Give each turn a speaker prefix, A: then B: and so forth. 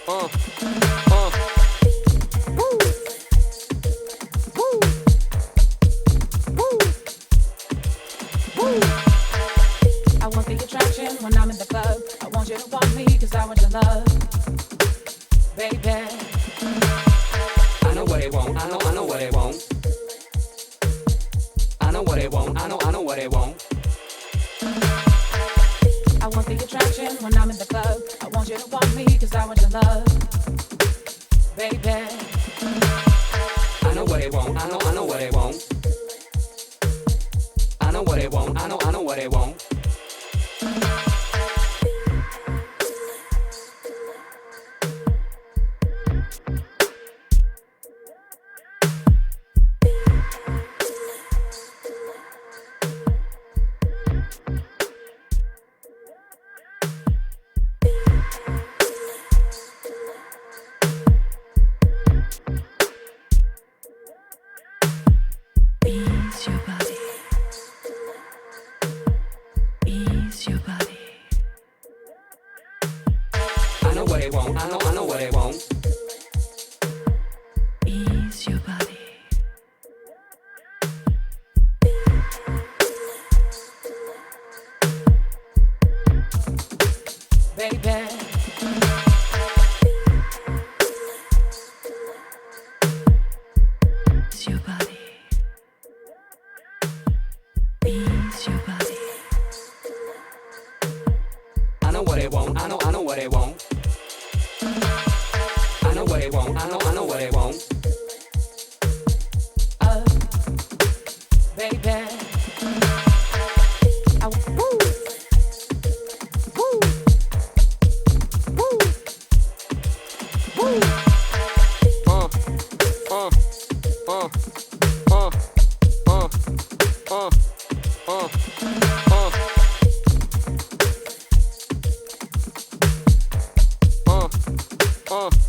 A: uh, uh. Woo. Woo. Woo. Woo. I want the attraction when I'm in the club. I want you to want me cause I want your love, baby. I know what they want, I know what they want. I know what they want, I know what they want. I want the attraction when I'm in the club. I want you to want me cause I want your love, baby. I know what they want, I know what they want. I know what they want, I know what they want.
B: Ease your body. Ease your body.
A: I know what they want, I know what they want.
B: Ease your body.
A: Baby.
B: Ease your body. Ease your body.
A: I know what they want, I know what they want. I know what they want, I know what they want. Baby. Woo. Woo. Woo. Woo. Uh, uh, uh, uh, uh, uh, uh, uh.